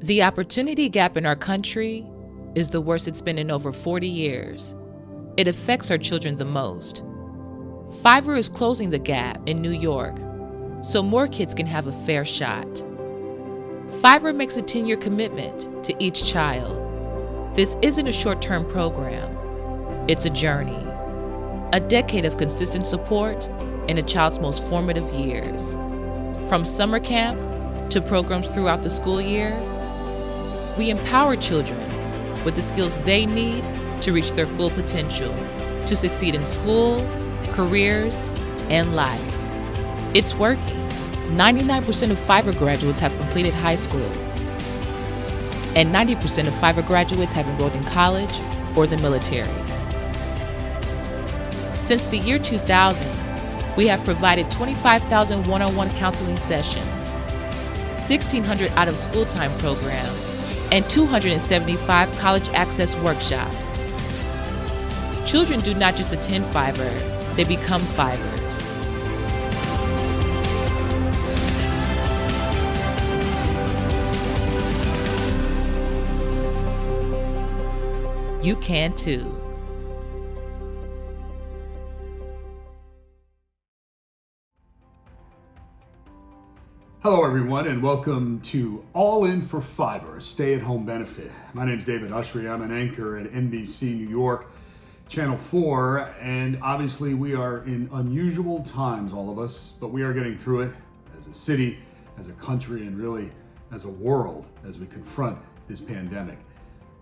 The opportunity gap in our country is the worst it's been in over 40 years. It affects our children the most. Fiverr is closing the gap in New York so more kids can have a fair shot. Fiverr makes a 10-year commitment to each child. This isn't a short-term program. It's a journey, a decade of consistent support in a child's most formative years. From summer camp to programs throughout the school year, we empower children with the skills they need to reach their full potential, to succeed in school, careers, and life. It's working. 99% of Fiverr graduates have completed high school, and 90% of Fiverr graduates have enrolled in college or the military. Since the year 2000, we have provided 25,000 one-on-one counseling sessions, 1,600 out-of-school time programs, and 275 college access workshops. Children do not just attend Fiverr, they become Fiverrs. You can too. Hello everyone and welcome to All In for Fiverr, a stay-at-home benefit. My name is David Ushery. I'm an anchor at NBC New York, Channel 4, and obviously we are in unusual times, all of us, but we are getting through it as a city, as a country, and really as a world as we confront this pandemic.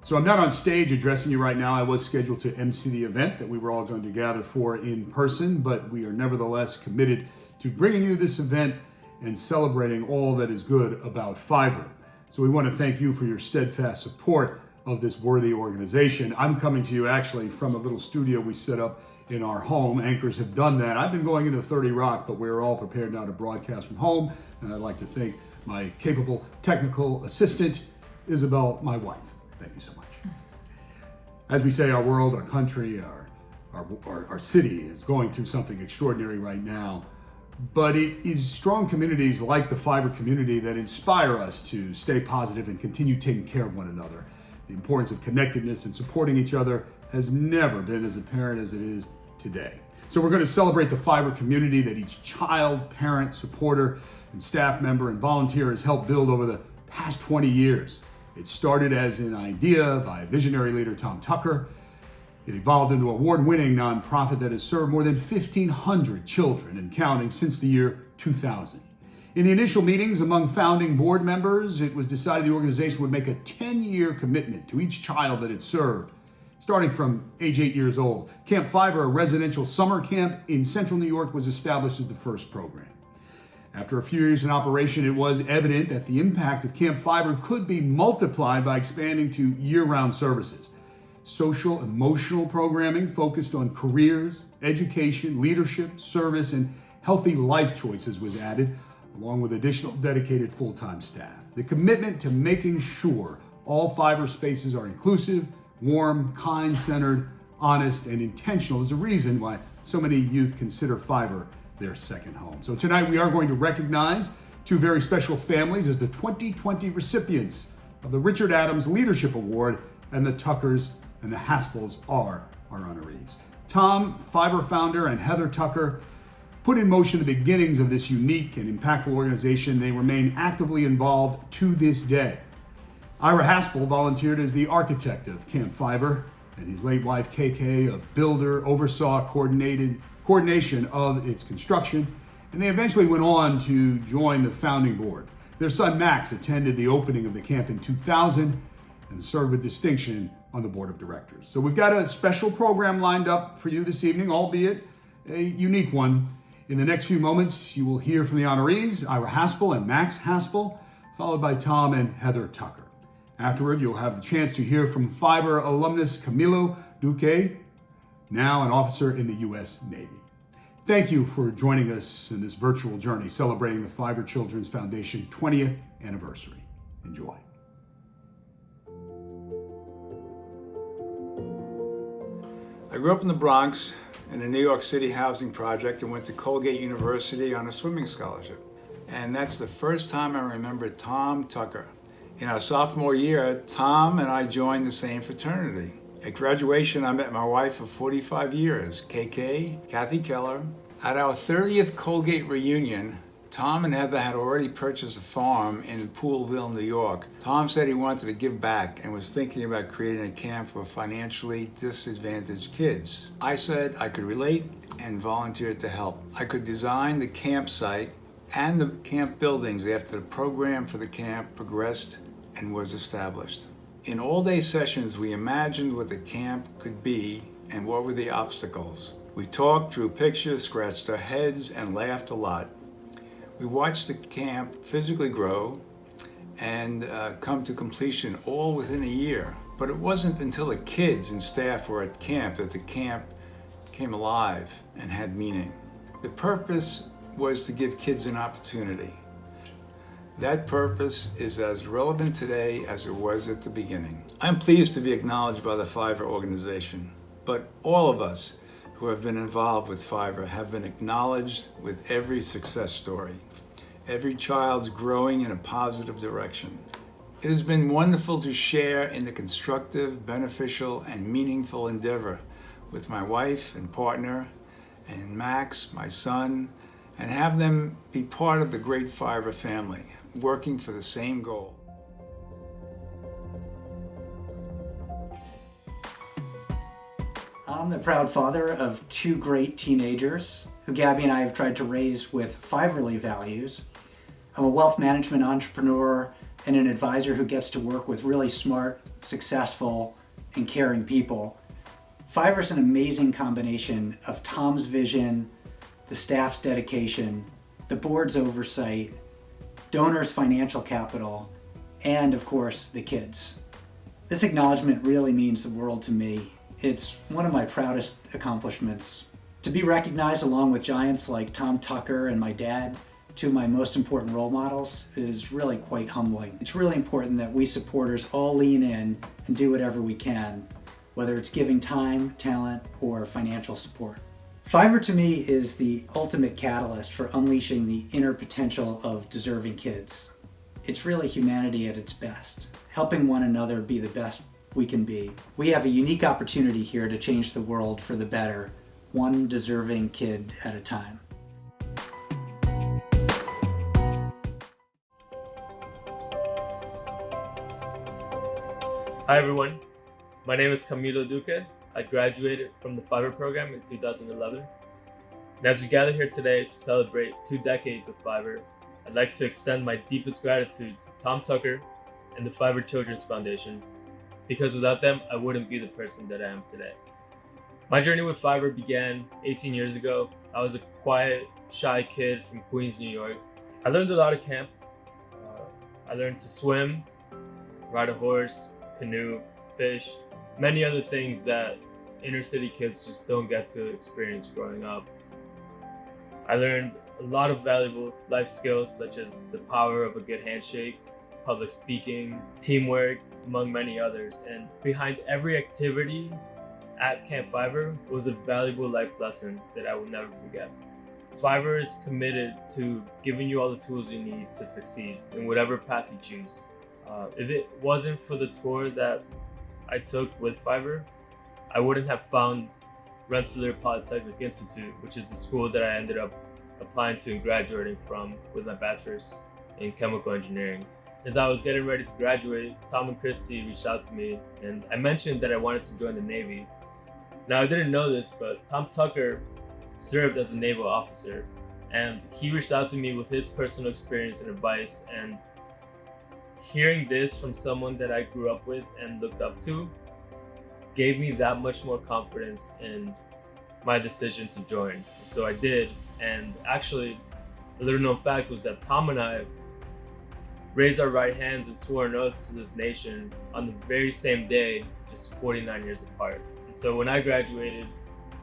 So I'm not on stage addressing you right now. I was scheduled to MC the event that we were all going to gather for in person, but we are nevertheless committed to bringing you this event and celebrating all that is good about Fiverr. So we want to thank you for your steadfast support of this worthy organization. I'm coming to you actually from a little studio we set up in our home. Anchors have done that. I've been going into 30 Rock, but we're all prepared now to broadcast from home. And I'd like to thank my capable technical assistant, Isabel, my wife. Thank you so much. As we say, our world, our country, our city is going through something extraordinary right now. But it is strong communities like the Fiverr community that inspire us to stay positive and continue taking care of one another. The importance of connectedness and supporting each other has never been as apparent as it is today. So we're going to celebrate the Fiverr community that each child, parent, supporter, and staff member and volunteer has helped build over the past 20 years. It started as an idea by visionary leader Tom Tucker. It evolved into an award-winning nonprofit that has served more than 1,500 children and counting since the year 2000. In the initial meetings among founding board members, it was decided the organization would make a 10-year commitment to each child that it served, starting from age 8 years old. Camp Fiverr, a residential summer camp in central New York, was established as the first program. After a few years in operation, it was evident that the impact of Camp Fiverr could be multiplied by expanding to year-round services. Social, emotional programming focused on careers, education, leadership, service, and healthy life choices was added, along with additional dedicated full-time staff. The commitment to making sure all Fiverr spaces are inclusive, warm, kind-centered, honest, and intentional is the reason why so many youth consider Fiverr their second home. So tonight we are going to recognize two very special families as the 2020 recipients of the Richard Adams Leadership Award, and the Tuckers and the Haspels are our honorees. Tom, Fiverr founder, and Heather Tucker put in motion the beginnings of this unique and impactful organization. They remain actively involved to this day. Ira Haspel volunteered as the architect of Camp Fiverr, and his late wife KK, a builder, oversaw coordination of its construction, and they eventually went on to join the founding board. Their son Max attended the opening of the camp in 2000 and served with distinction on the board of directors. So we've got a special program lined up for you this evening, albeit a unique one. In the next few moments, you will hear from the honorees, Ira Haspel and Max Haspel, followed by Tom and Heather Tucker. Afterward, you'll have the chance to hear from Fiverr alumnus Camilo Duque, now an officer in the U.S. Navy. Thank you for joining us in this virtual journey celebrating the Fiverr Children's Foundation 20th anniversary. Enjoy. I grew up in the Bronx in a New York City housing project and went to Colgate University on a swimming scholarship. And that's the first time I remember Tom Tucker In our sophomore year, Tom and I joined the same fraternity. At graduation, I met my wife of 45 years, Kathy Keller. At our 30th Colgate reunion, Tom and Heather had already purchased a farm in Poolville, New York. Tom said he wanted to give back and was thinking about creating a camp for financially disadvantaged kids. I said I could relate and volunteered to help. I could design the campsite and the camp buildings after the program for the camp progressed and was established. In all-day sessions, we imagined what the camp could be and what were the obstacles. We talked, drew pictures, scratched our heads, and laughed a lot. We watched the camp physically grow and come to completion all within a year. But it wasn't until the kids and staff were at camp that the camp came alive and had meaning. The purpose was to give kids an opportunity. That purpose is as relevant today as it was at the beginning. I'm pleased to be acknowledged by the Fiverr organization, but all of us who have been involved with Fiverr have been acknowledged with every success story. Every child's growing in a positive direction. It has been wonderful to share in the constructive, beneficial, and meaningful endeavor with my wife and partner, and Max, my son, and have them be part of the great Fiverr family, working for the same goal. I'm the proud father of two great teenagers who Gabby and I have tried to raise with Fiverrly values. I'm a wealth management entrepreneur and an advisor who gets to work with really smart, successful, and caring people. Fiverr's an amazing combination of Tom's vision, the staff's dedication, the board's oversight, donors' financial capital, and of course, the kids. This acknowledgement really means the world to me. It's one of my proudest accomplishments. To be recognized along with giants like Tom Tucker and my dad, two of my most important role models, is really quite humbling. It's really important that we supporters all lean in and do whatever we can, whether it's giving time, talent, or financial support. Fiverr to me is the ultimate catalyst for unleashing the inner potential of deserving kids. It's really humanity at its best, helping one another be the best we can be. We have a unique opportunity here to change the world for the better, one deserving kid at a time. Hi everyone, my name is Camilo Duque. I graduated from the Fiverr program in 2011. And as we gather here today to celebrate 2 decades of Fiverr, I'd like to extend my deepest gratitude to Tom Tucker and the Fiverr Children's Foundation, because without them, I wouldn't be the person that I am today. My journey with Fiverr began 18 years ago. I was a quiet, shy kid from Queens, New York. I learned a lot at camp. I learned to swim, ride a horse, canoe, fish, many other things that inner city kids just don't get to experience growing up. I learned a lot of valuable life skills such as the power of a good handshake, public speaking, teamwork, among many others. And behind every activity at Camp Fiverr was a valuable life lesson that I will never forget. Fiverr is committed to giving you all the tools you need to succeed in whatever path you choose. If it wasn't for the tour that I took with Fiverr, I wouldn't have found Rensselaer Polytechnic Institute, which is the school that I ended up applying to and graduating from with my bachelor's in chemical engineering. As I was getting ready to graduate, Tom and Christy reached out to me and I mentioned that I wanted to join the Navy. Now I didn't know this, but Tom Tucker served as a naval officer and he reached out to me with his personal experience and advice, and hearing this from someone that I grew up with and looked up to gave me that much more confidence in my decision to join. So I did, and actually a little known fact was that Tom and I raised our right hands and swore an oath to this nation on the very same day, just 49 years apart. And so when I graduated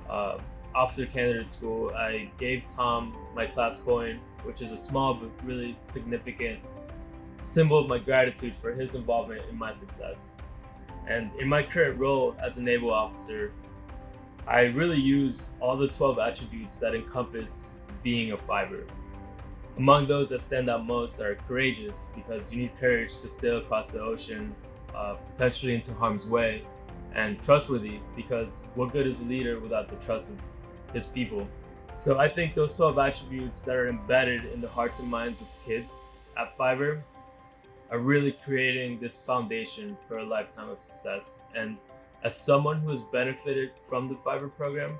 officer candidate school, I gave Tom my class coin, which is a small but really significant symbol of my gratitude for his involvement in my success. And in my current role as a naval officer, I really use all the 12 attributes that encompass being a Fiverr. Among those that stand out most are courageous, because you need courage to sail across the ocean, potentially into harm's way, and trustworthy, because what good is a leader without the trust of his people? So I think those 12 attributes that are embedded in the hearts and minds of kids at Fiverr are really creating this foundation for a lifetime of success. And as someone who has benefited from the Fiverr program,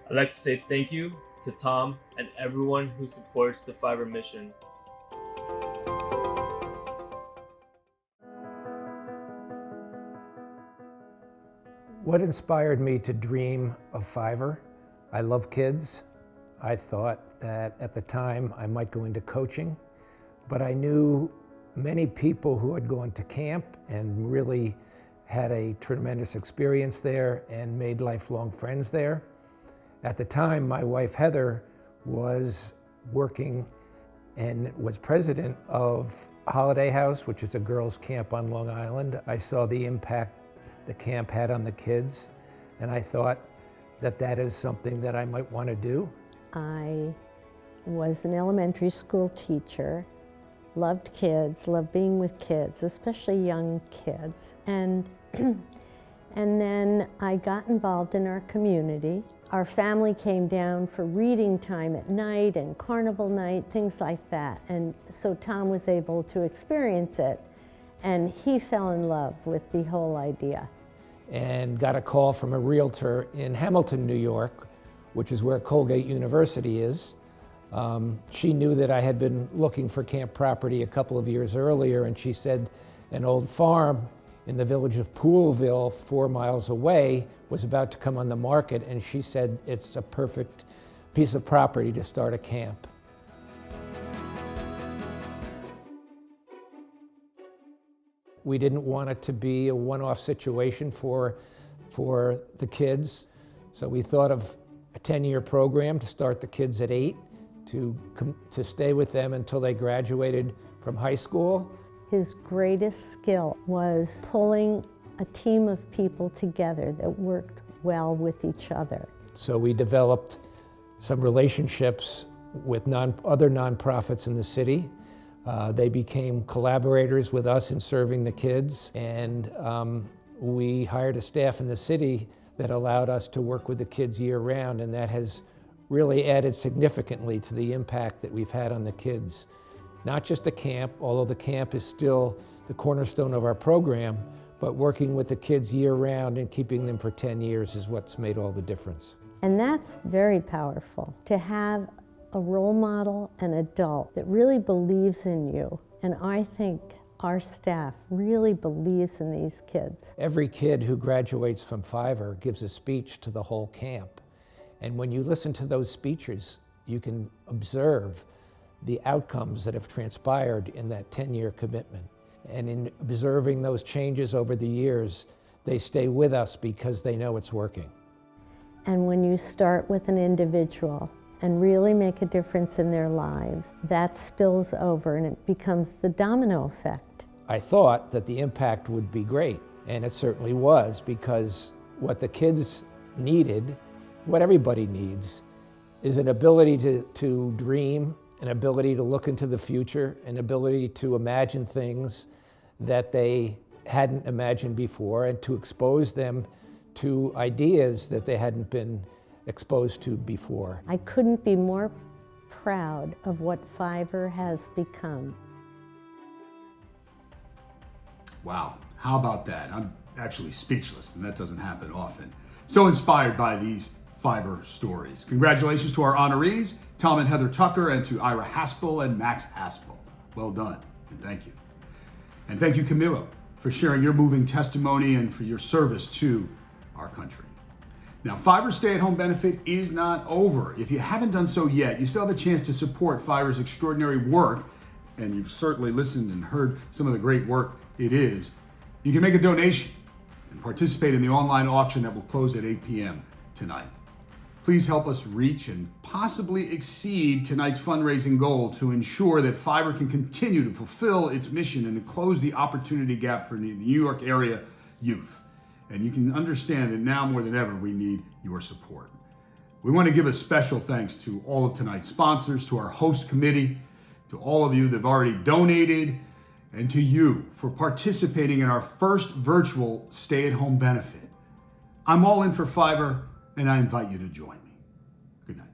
I'd like to say thank you to Tom and everyone who supports the Fiverr mission. What inspired me to dream of Fiverr? I love kids. I thought that at the time I might go into coaching, but I knew many people who had gone to camp and really had a tremendous experience there and made lifelong friends there. At the time, my wife Heather was working and was president of Holiday House, which is a girls' camp on Long Island. I saw the impact the camp had on the kids, and I thought that that is something that I might want to do. I was an elementary school teacher, loved kids, loved being with kids, especially young kids. And then I got involved in our community. Our family came down for reading time at night and carnival night, things like that. And so Tom was able to experience it, and he fell in love with the whole idea. And got a call from a realtor in Hamilton, New York, which is where Colgate University is. She knew that I had been looking for camp property a couple of years earlier, and she said an old farm in the village of Poolville, 4 miles away, was about to come on the market, and she said it's a perfect piece of property to start a camp. We didn't want it to be a one-off situation for the kids, so we thought of a 10-year program to start the kids at 8, to stay with them until they graduated from high school. His greatest skill was pulling a team of people together that worked well with each other. So we developed some relationships with other nonprofits in the city. They became collaborators with us in serving the kids, and we hired a staff in the city that allowed us to work with the kids year-round, and that has really added significantly to the impact that we've had on the kids. Not just a camp, although the camp is still the cornerstone of our program, but working with the kids year-round and keeping them for 10 years is what's made all the difference. And that's very powerful, to have a role model, an adult that really believes in you. And I think our staff really believes in these kids. Every kid who graduates from Fiverr gives a speech to the whole camp. And when you listen to those speeches, you can observe the outcomes that have transpired in that 10-year commitment. And in observing those changes over the years, they stay with us because they know it's working. And when you start with an individual and really make a difference in their lives, that spills over and it becomes the domino effect. I thought that the impact would be great, and it certainly was, because what the kids needed, what everybody needs, is an ability to dream, an ability to look into the future, an ability to imagine things that they hadn't imagined before, and to expose them to ideas that they hadn't been exposed to before. I couldn't be more proud of what Fiverr has become. Wow, how about that? I'm actually speechless, and that doesn't happen often. So inspired by these Fiverr stories. Congratulations to our honorees, Tom and Heather Tucker, and to Ira Haspel and Max Haspel. Well done, and thank you. And thank you, Camilo, for sharing your moving testimony and for your service to our country. Now, Fiverr's stay-at-home benefit is not over. If you haven't done so yet, you still have a chance to support Fiverr's extraordinary work, and you've certainly listened and heard some of the great work it is. You can make a donation and participate in the online auction that will close at 8 p.m. tonight. Please help us reach and possibly exceed tonight's fundraising goal to ensure that Fiverr can continue to fulfill its mission and to close the opportunity gap for the New York area youth. And you can understand that now more than ever, we need your support. We want to give a special thanks to all of tonight's sponsors, to our host committee, to all of you that have already donated, and to you for participating in our first virtual stay-at-home benefit. I'm all in for Fiverr, and I invite you to join me. Good night.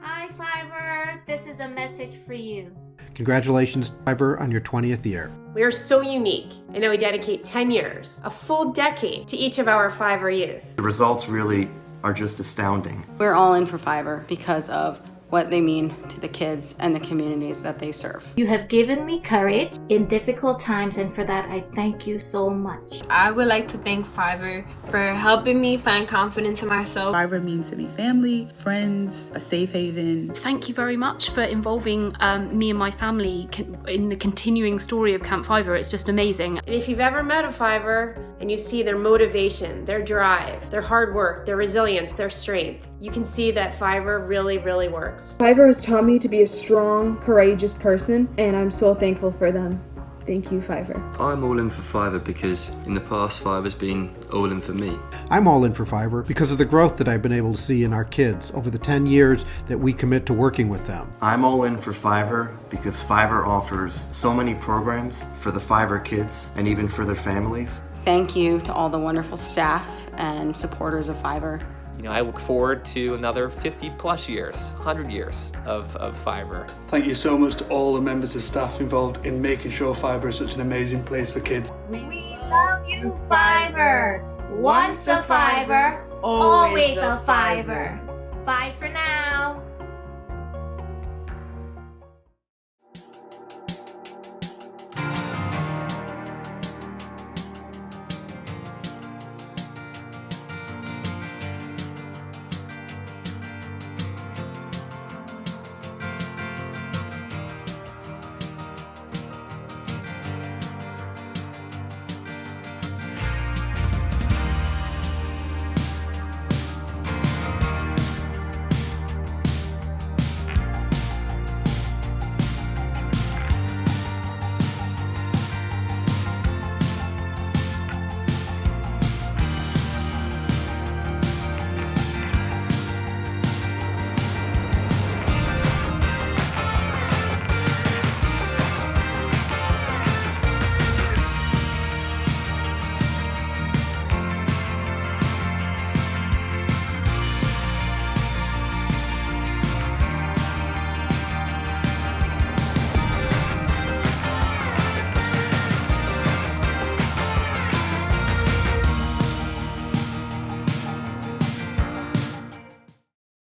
Hi, Fiverr. This is a message for you. Congratulations, Fiverr, on your 20th year. We are so unique. I know we dedicate 10 years, a full decade, to each of our Fiverr youth. The results really are just astounding. We're all in for Fiverr because of what they mean to the kids and the communities that they serve. You have given me courage in difficult times, and for that I thank you so much. I would like to thank Fiverr for helping me find confidence in myself. Fiverr means to me family, friends, a safe haven. Thank you very much for involving me and my family in the continuing story of Camp Fiverr. It's just amazing. And if you've ever met a Fiverr and you see their motivation, their drive, their hard work, their resilience, their strength, you can see that Fiverr really, really works. Fiverr has taught me to be a strong, courageous person, and I'm so thankful for them. Thank you, Fiverr. I'm all in for Fiverr because in the past, Fiverr's been all in for me. I'm all in for Fiverr because of the growth that I've been able to see in our kids over the 10 years that we commit to working with them. I'm all in for Fiverr because Fiverr offers so many programs for the Fiverr kids and even for their families. Thank you to all the wonderful staff and supporters of Fiverr. I look forward to another 50 plus years, 100 years of Fiverr. Thank you so much to all the members of staff involved in making sure Fiverr is such an amazing place for kids. We love you, Fiverr. Once a Fiverr, always a Fiverr. Bye for now.